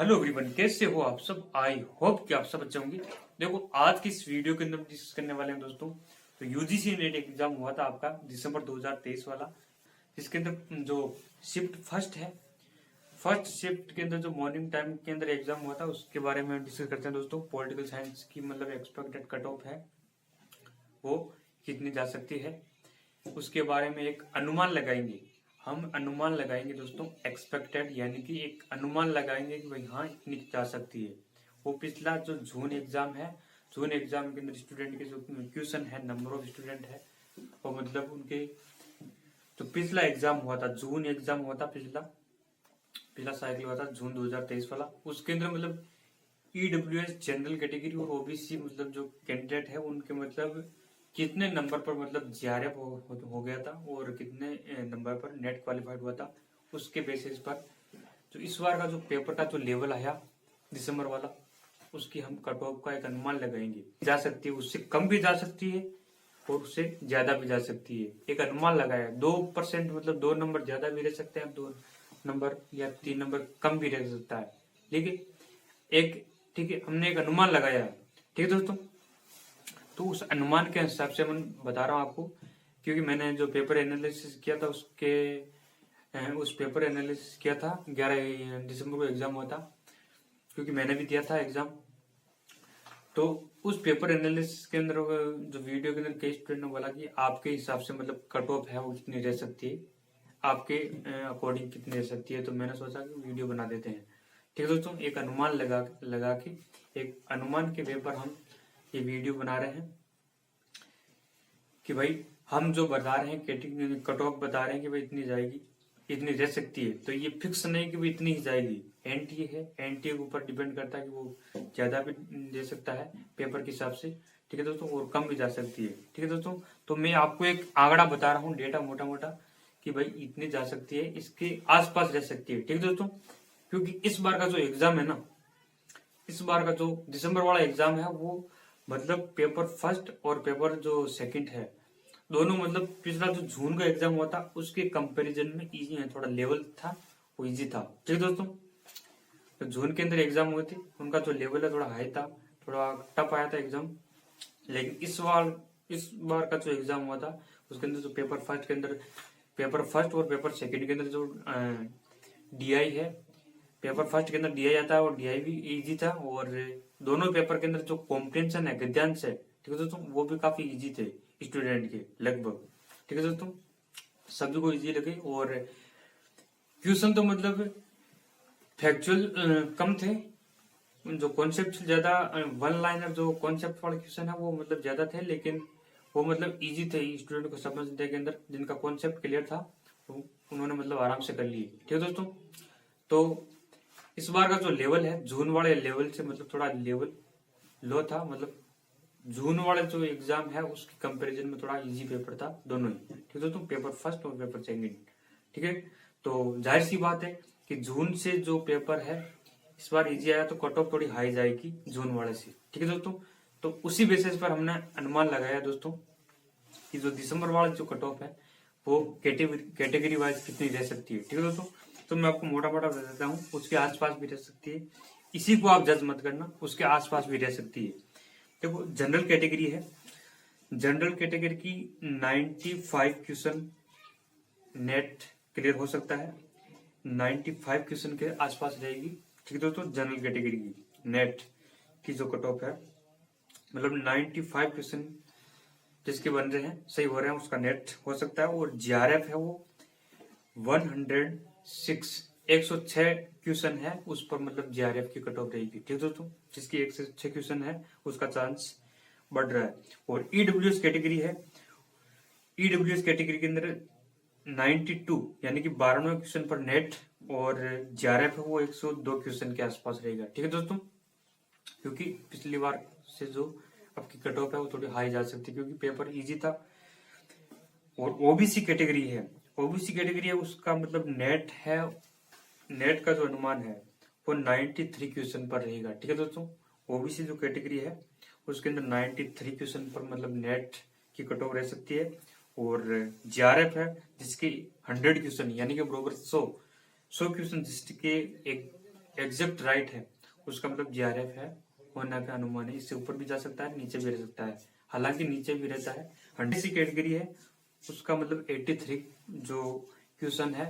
Hello everyone, कैसे हो आप सब। आई होप कि आप सब अच्छे होंगे। देखो, आज की इस वीडियो के अंदर हम डिस्कस करने वाले हैं दोस्तों। तो यूजीसी नेट एग्जाम हुआ था आपका दिसंबर 2023 वाला, जिसके अंदर जो शिफ्ट फर्स्ट है, फर्स्ट शिफ्ट के अंदर जो मॉर्निंग टाइम के अंदर एग्जाम हुआ था उसके बारे में डिस्कस करते हैं दोस्तों। पॉलिटिकल साइंस की मतलब एक्सपेक्टेड कट ऑफ है वो कितनी जा सकती है, उसके बारे में एक अनुमान लगाएंगे। हम अनुमान लगाएंगे दोस्तों, एक्सपेक्टेड, यानी कि एक अनुमान लगाएंगे कि भाई हाँ इतनी जा सकती है। वो पिछला जो जून एग्जाम है, जून एग्जाम के अंदर स्टूडेंट के जो क्वेश्चन है, नंबर ऑफ स्टूडेंट है, वो मतलब उनके जो पिछला एग्जाम हुआ था, जून एग्जाम हुआ था, पिछला पिछला साइकिल हुआ था जून 2023 वाला, उसके अंदर मतलब ईडब्ल्यूएस जनरल कैटेगरी और ओबीसी मतलब जो कैंडिडेट है उनके मतलब कितने नंबर पर मतलब जीआरएफ हो गया था और कितने नंबर पर नेट क्वालिफाइड हुआ था, उसके बेसिस पर जो इस बार का जो पेपर का जो लेवल आया दिसंबर वाला, उसकी हम कट ऑफ का एक अनुमान लगाएंगे। जा सकती है, उससे कम भी जा सकती है और उससे ज्यादा भी जा सकती है। एक अनुमान लगाया 2% मतलब 2 नंबर ज्यादा भी रह सकते हैं, 2 नंबर या 3 नंबर कम भी रह सकता है, लेकिन एक ठीक है, हमने एक अनुमान लगाया है। ठीक है दोस्तों, तो उस अनुमान के हिसाब से मैं बता रहा हूँ आपको, क्योंकि मैंने जो पेपर एनालिसिस किया था उस पेपर एनालिसिस किया था 11 दिसंबर को एग्जाम हुआ था, क्योंकि मैंने भी दिया था एग्जाम। तो उस पेपर एनालिसिस के अंदर जो वीडियो के अंदर कई स्टूडेंट ने बोला कि आपके हिसाब से मतलब कट ऑफ है वो कितनी रह सकती है, आपके अकॉर्डिंग कितनी रह सकती है। तो मैंने सोचा कि वीडियो बना देते हैं। ठीक है दोस्तों, एक अनुमान लगा के एक अनुमान के वे पर हम ये वीडियो बना रहे हैं कि भाई हम जो बता रहे हैं कैटेगरी कट ऑफ बता रहे हैं कि भाई इतनी जाएगी, इतनी रह सकती है। तो ये फिक्स नहीं कि भाई इतनी ही जाएगी, एनटीए है, एनटीए के ऊपर डिपेंड करता है कि वो ज्यादा भी दे सकता है पेपर के हिसाब से। ठीक है दोस्तों, और कम भी जा सकती है। ठीक है दोस्तों, तो मैं आपको एक आंकड़ा बता रहा हूँ, डेटा मोटा मोटा, कि भाई इतनी जा सकती है, इसके आसपास रह सकती है। ठीक है दोस्तों, क्योंकि इस बार का जो एग्जाम है ना, इस बार का जो दिसंबर वाला एग्जाम है वो मतलब पेपर फर्स्ट और पेपर जो सेकंड है, दोनों मतलब पिछला जो जून का एग्जाम हुआ था उसके कंपैरिजन में इजी है, थोड़ा लेवल था वो इजी था। ठीक है दोस्तों, तो जून के अंदर एग्जाम हुए थे उनका जो लेवल है थोड़ा हाई था, थोड़ा टफ आया था एग्जाम। लेकिन इस बार का जो एग्जाम हुआ था उसके अंदर जो पेपर फर्स्ट के अंदर, पेपर फर्स्ट और पेपर सेकंड के अंदर जो डीआई है, पेपर फर्स्ट के अंदर डीआई आता है और डीआई भी इजी था, और दोनों पेपर के अंदर जो कॉम्प्रिहेंशन है, गद्यांश है, ठीक है दोस्तों, वो भी काफी इजी थे स्टूडेंट के लगभग। ठीक है दोस्तों, सभी को इजी लगे, और क्वेश्चन तो मतलब फैक्चुअल कम थे, जो कॉन्सेप्ट ज्यादा, वन लाइनर जो कॉन्सेप्ट वाले क्वेश्चन है वो मतलब ज्यादा थे, लेकिन वो मतलब इजी थे स्टूडेंट को समझने के अंदर, जिनका कॉन्सेप्ट क्लियर था तो उन्होंने मतलब आराम से कर लिए। ठीक है दोस्तों, तो इस बार का जो लेवल है जून वाले लेवल से मतलब थोड़ा लेवल लो था, मतलब जून वाला जो एग्जाम है उसके कंपैरिजन में थोड़ा इजी पेपर था दोनों ही। ठीक है दोस्तों, पेपर फर्स्ट और पेपर सेकंड। ठीक है, तो जाहिर सी बात है कि जून से जो पेपर है इस बार इजी आया तो कट ऑफ थोड़ी हाई जाएगी जून वाले से। ठीक है दोस्तों, तो उसी बेसिस पर हमने अनुमान लगाया दोस्तों कि जो दिसंबर वाला जो कट ऑफ है वो कैटेगरी वाइज कितनी रह सकती है। ठीक है दोस्तों, तो मैं आपको मोटा मोटा बता देता हूँ, उसके आसपास भी रह सकती है, इसी को आप जज मत करना, उसके आसपास भी रह सकती है। देखो, जनरल कैटेगरी है, जनरल कैटेगरी की 95 क्वेश्चन नेट क्लियर हो सकता है, 95 क्वेश्चन के आसपास रहेगी। ठीक है दोस्तों, जनरल कैटेगरी की नेट की जो कट ऑफ है मतलब 95 क्वेश्चन जिसके बन रहे हैं, सही हो रहे हैं, उसका नेट हो सकता है। और जीआरएफ है वो 106 क्वेश्चन है, उस पर मतलब जीआरएफ की कट ऑफ रहेगी। ठीक है दोस्तों, जिसकी 106 क्वेश्चन है उसका चांस बढ़ रहा है। और ईडब्ल्यूएस कैटेगरी है, ईडब्ल्यूएस कैटेगरी के अंदर 92 यानी कि 12वें क्वेश्चन पर नेट, और जीआरएफ है वो 102 क्वेश्चन के आसपास रहेगा। ठीक है दोस्तों, क्योंकि पिछली बार से जो आपकी कट ऑफ है वो थोड़ी हाई जा सकती है, क्योंकि पेपर इजी था। और ओबीसी कैटेगरी है, ओबीसी कैटेगरी है उसका मतलब नेट है, नेट का जो अनुमान है वो 93 क्वेश्चन पर रहेगा। ठीक है दोस्तों, ओबीसी जो कैटेगरी है उसके अंदर 93 क्वेश्चन पर मतलब नेट की कट ऑफ रह सकती है। और जीआरएफ है जिसके 100 क्वेश्चन यानी कि बराबर 100 क्वेश्चन जिसके एक एग्जैक्ट राइट है उसका मतलब जीआरएफ है होना का अनुमान है। इससे ऊपर भी जा सकता है, नीचे भी रह सकता है, हालांकि नीचे भी रहता है। 100 सी कैटेगरी है उसका मतलब 83 जो क्वेश्चन है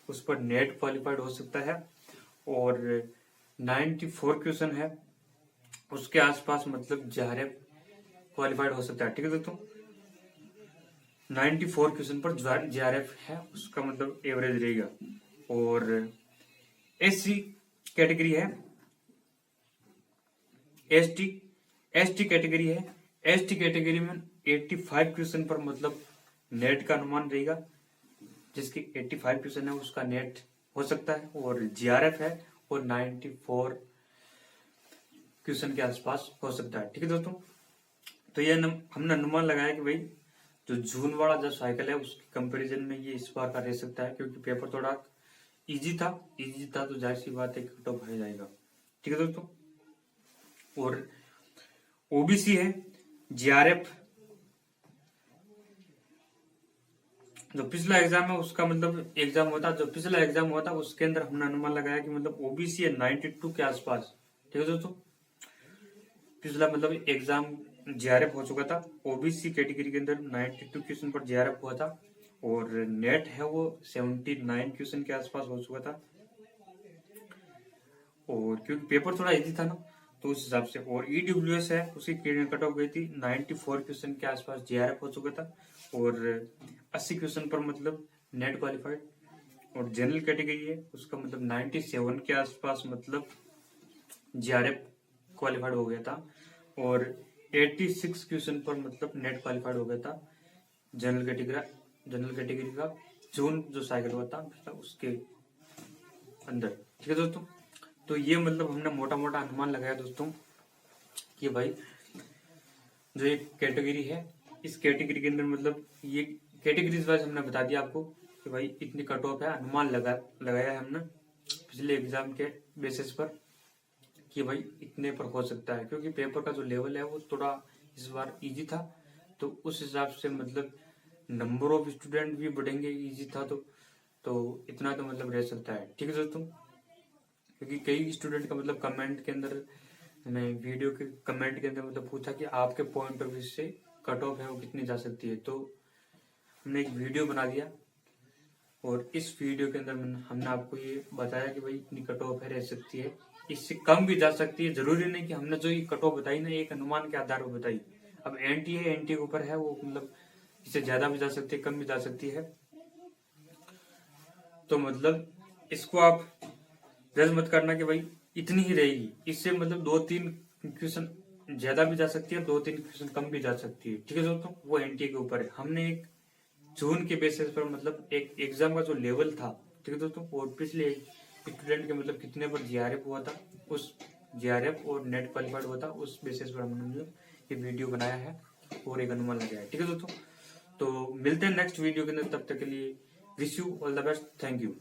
उस पर नेट क्वालिफाइड हो सकता है, और 94 क्वेश्चन है उसके आसपास मतलब जीआरएफ क्वालिफाइड हो सकता है। ठीक है दोस्तों, 94 क्वेश्चन पर जीआरएफ है उसका मतलब एवरेज रहेगा। और एससी कैटेगरी है, एसटी कैटेगरी है, एसटी कैटेगरी में 85 क्वेश्चन पर मतलब नेट का अनुमान रहेगा, जिसकी 85 क्वेश्चन है उसका नेट हो सकता है, और जीआरएफ है और 94 क्वेश्चन के आसपास हो सकता है। ठीक है दोस्तों, तो ये हमने अनुमान लगाया कि भाई जो जून वाला जो साइकिल है उसके कंपैरिजन में ये इस बार का रह सकता है, क्योंकि पेपर थोड़ा इजी था तो जाहिर सी बात है कट ऑफ हो जाएगा। ठीक है दोस्तों, और ओबीसी है, जीआरएफ जो पिछला एग्जाम है उसका मतलब एग्जाम होता जो पिछला एग्जाम हुआ था उसके अंदर हमने अनुमान लगाया कि मतलब ओबीसी है 92 के आसपास। ठीक है दोस्तों, पिछला मतलब एग्जाम जीआरएफ हो चुका था, ओबीसी कैटेगरी के अंदर 92 क्वेश्चन पर जीआरएफ हुआ था, और नेट है वो 79 क्वेश्चन के आसपास हो चुका था, और क्योंकि पेपर थोड़ा इजी था ना तो उस हिसाब से। और ईडब्ल्यूएस है उसकी कट ऑफ गई थी 94 क्वेश्चन के आसपास जीआरएफ हो चुका था, और 80 क्वेश्चन पर मतलब नेट क्वालिफाइड। और जनरल कैटेगरी है उसका मतलब 97 के आसपास मतलब जीआरएफ क्वालिफाइड हो गया था, और 86 क्वेश्चन पर मतलब नेट क्वालिफाइड हो गया था जनरल कैटेगरी का जून जो साइकिल हुआ था उसके अंदर। ठीक है दोस्तों, तो ये मतलब हमने मोटा मोटा अनुमान लगाया दोस्तों कि भाई जो एक कैटेगरी है इस कैटेगरी के अंदर मतलब ये कैटेगरीज वाइज हमने बता दिया आपको कि भाई इतनी कट ऑफ है, अनुमान लगाया है हमने पिछले एग्जाम के बेसिस पर कि भाई इतने पर हो सकता है, क्योंकि पेपर का जो लेवल है वो थोड़ा इस बार इजी था, तो उस हिसाब से मतलब नंबर ऑफ स्टूडेंट भी बढ़ेंगे, इजी था तो इतना तो मतलब रह सकता है। ठीक है दोस्तों, क्योंकि कई स्टूडेंट का मतलब कमेंट के अंदर मैं वीडियो के कमेंट के अंदर मतलब पूछा कि आपके पॉइंट ऑफ व्यू से कट ऑफ है वो कितनी जा सकती है, तो हमने एक वीडियो बना दिया, और इस वीडियो के अंदर हमने आपको ये बताया कि भाई इतनी कट ऑफ है रह सकती है, इससे कम भी जा सकती है। जरूरी नहीं कि हमने जो ये कट ऑफ बताई ना एक अनुमान के आधार पर बताई। अब एनटी है, एनटी के ऊपर है वो मतलब इससे ज्यादा भी जा सकती है, कम भी जा सकती है, तो मतलब इसको आप जज मत करना कि भाई इतनी ही रहेगी, इससे मतलब 2-3 क्वेश्चन ज्यादा भी जा सकती है, 2-3 क्वेश्चन कम भी जा सकती है। ठीक है दोस्तों, वो एनटी के ऊपर है। हमने एक जून के बेसिस पर मतलब एक एग्जाम का जो लेवल था, ठीक है दोस्तों, और पिछले स्टूडेंट के मतलब कितने पर जीआरएफ हुआ था उस जीआरएफ और नेट क्वालिफाइड हुआ था उस बेसिस पर हमने मतलब ये वीडियो बनाया है और एक अनुमान लगाया है। ठीक है दोस्तों, तो मिलते हैं नेक्स्ट वीडियो के अंदर, तब तक के लिए wish you all the best, thank you.